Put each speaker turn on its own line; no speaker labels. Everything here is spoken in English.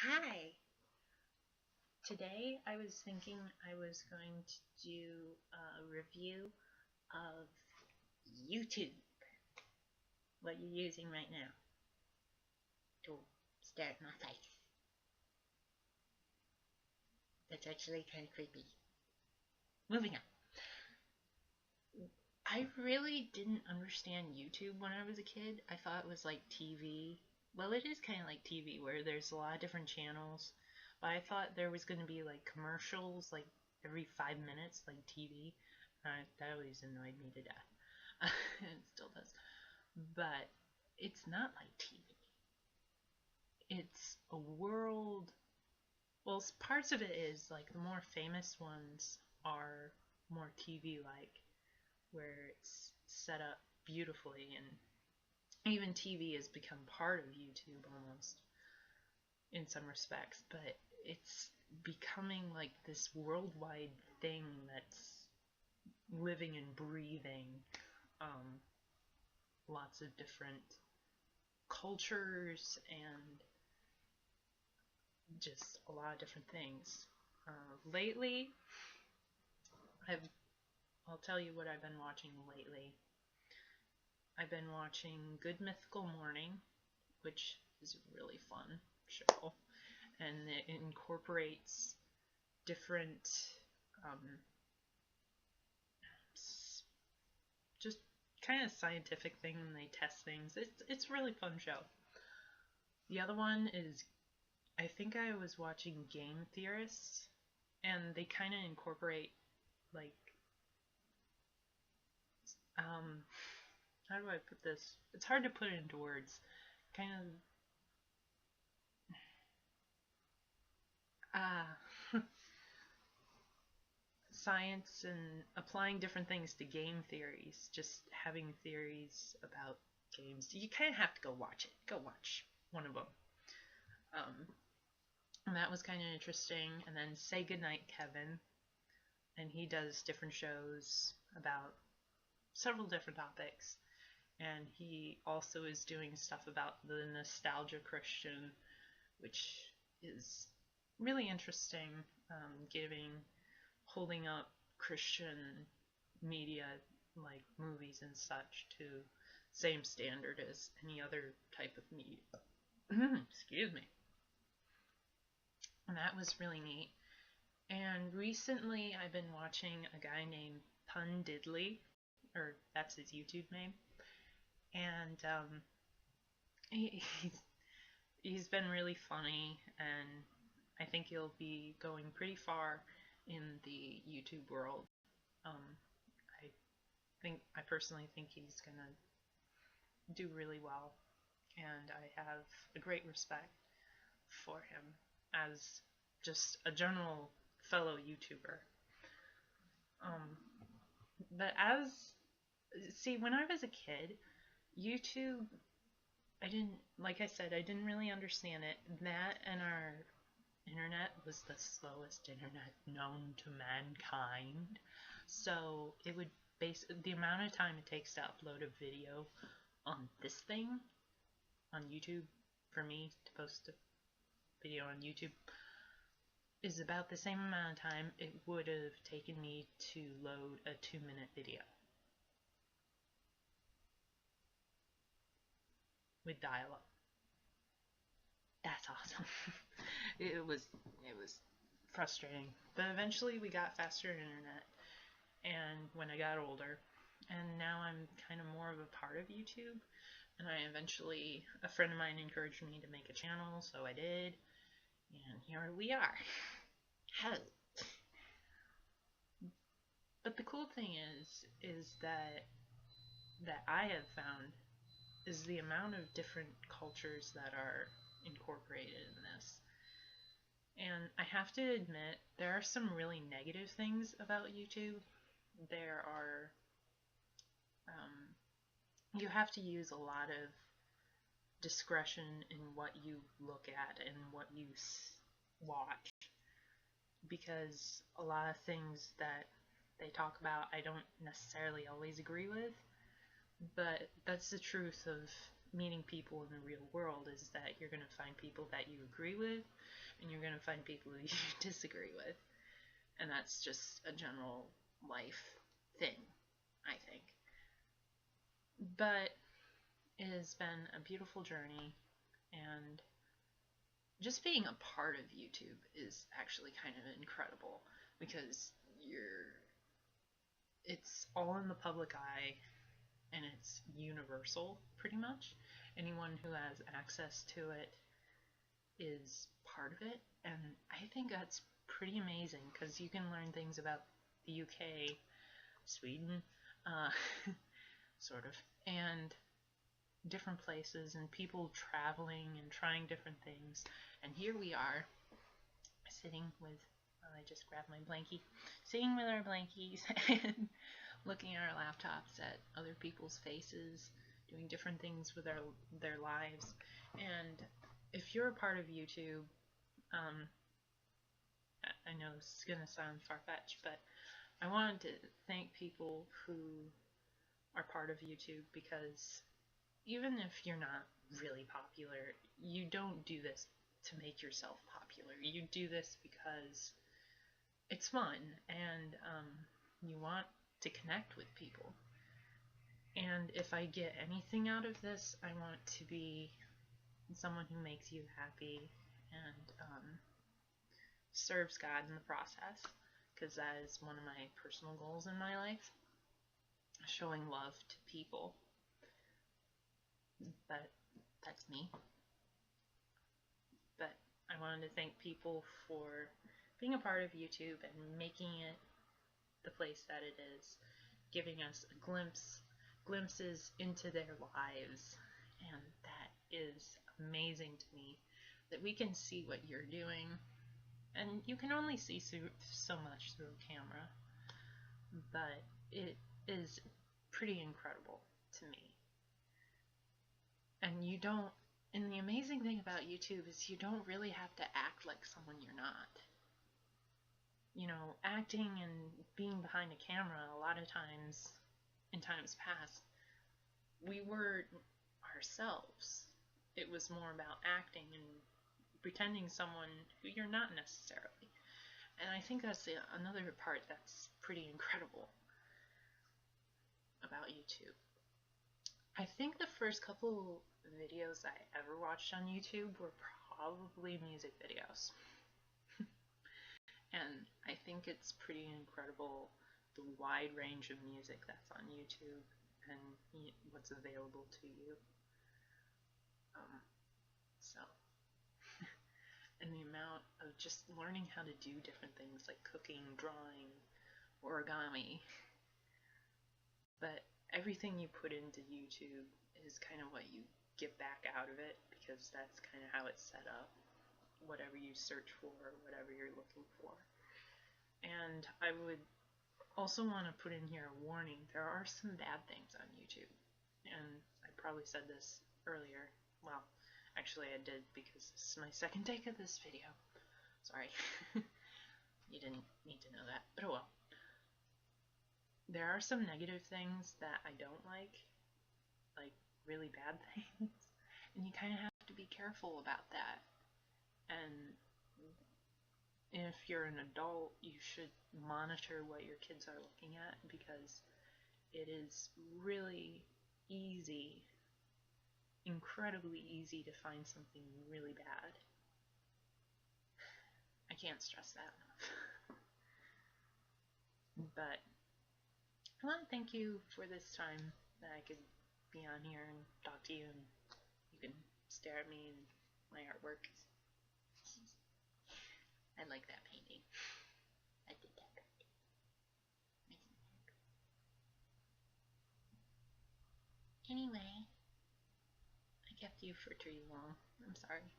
Hi! Today I was thinking I was going to do a review of YouTube, what you're using right now to stare at my face. That's actually kind of creepy. Moving on. I really didn't understand YouTube when I was a kid. I thought it was like TV. Well, it is kind of like TV where there's a lot of different channels, but I thought there was going to be like commercials like every 5 minutes, like TV. That always annoyed me to death. It still does. But it's not like TV. It's a world. Well, parts of it is like the more famous ones are more TV like, where it's set up beautifully, and even TV has become part of YouTube almost in some respects, but it's becoming like this worldwide thing that's living and breathing um, lots of different cultures and just a lot of different things. Lately, I've I'll tell you what I've been watching lately. I've been watching Good Mythical Morning, which is a really fun show, and it incorporates different um, just kind of scientific thing, and they test things. It's a really fun show. The other one is, I think I was watching Game Theorists, and they kind of incorporate like um how do I put this? It's hard to put it into words. Kind of uh science and applying different things to game theories, just having theories about games. You kind of have to go watch it. Go watch one of them. Um, and that was kind of interesting. And then Say Goodnight, Kevin, and he does different shows about several different topics. And he also is doing stuff about the nostalgia Christian, which is really interesting, giving holding up Christian media like movies and such to same standard as any other type of media. Excuse me. And that was really neat. And recently I've been watching a guy named Pun Diddley, or that's his YouTube name. And he's, he's been really funny, and I think he'll be going pretty far in the YouTube world. Um, I personally think he's gonna do really well, and I have a great respect for him as just a general fellow YouTuber. Um, but as see, when I was a kid, YouTube, I didn't, like I said, I didn't really understand it. That and our internet was the slowest internet known to mankind. So it would base the amount of time it takes to upload a video on this thing on YouTube for me to post a video on YouTube is about the same amount of time it would have taken me to load a 2-minute video with dial-up. That's awesome. it was frustrating, but eventually we got faster internet, and when I got older, and now I'm kind of more of a part of YouTube, and a friend of mine encouraged me to make a channel, so I did, and here we are. Hell. But the cool thing is that I have found is the amount of different cultures that are incorporated in this. And I have to admit, there are some really negative things about YouTube. There are, you have to use a lot of discretion in what you look at and what you watch, because a lot of things that they talk about I don't necessarily always agree with, but that's the truth of meeting people in the real world is that you're going to find people that you agree with, and you're going to find people you disagree with. And that's just a general life thing, I think. But it has been a beautiful journey, and just being a part of YouTube is actually kind of incredible because it's all in the public eye, and it's universal pretty much. Anyone who has access to it is part of it, and I think that's pretty amazing because you can learn things about the UK, Sweden, uh, sort of, and different places and people traveling and trying different things. And here we are sitting with, I just grabbed my blankie, sitting with our blankies and looking at our laptops at other people's faces, doing different things with their lives. And if you're a part of YouTube, I know this is going to sound far-fetched, but I wanted to thank people who are part of YouTube, because even if you're not really popular, you don't do this to make yourself popular. You do this because it's fun, and you want to connect with people. And if I get anything out of this, I want to be someone who makes you happy and serves God in the process, because that is one of my personal goals in my life, showing love to people. But that's me. But I wanted to thank people for being a part of YouTube and making it the place that it is, giving us glimpses into their lives, and that is amazing to me, that we can see what you're doing, and you can only see so much through a camera, but it is pretty incredible to me. And the amazing thing about YouTube is you don't really have to act like someone you're not. You know, acting and being behind a camera, a lot of times, in times past, we were ourselves. It was more about acting and pretending someone who you're not necessarily. And I think that's another part that's pretty incredible about YouTube. I think the first couple videos I ever watched on YouTube were probably music videos. And I think it's pretty incredible the wide range of music that's on YouTube and what's available to you. So, and the amount of just learning how to do different things like cooking, drawing, origami. But everything you put into YouTube is kind of what you get back out of it, because that's kind of how it's set up. Whatever you search for, whatever you're looking for. And I would also want to put in here a warning. There are some bad things on YouTube. And I probably said this earlier. Well, actually I did, because this is my second take of this video. Sorry. You didn't need to know that, but oh well. There are some negative things that I don't like really bad things, and you kind of have to be careful about that. And if you're an adult, you should monitor what your kids are looking at, because it is really easy, incredibly easy to find something really bad. I can't stress that enough. But I want to thank you for this time that I could be on here and talk to you, and you can stare at me and my artwork. I like that painting. I did that painting. Anyway, I kept you for too long. I'm sorry.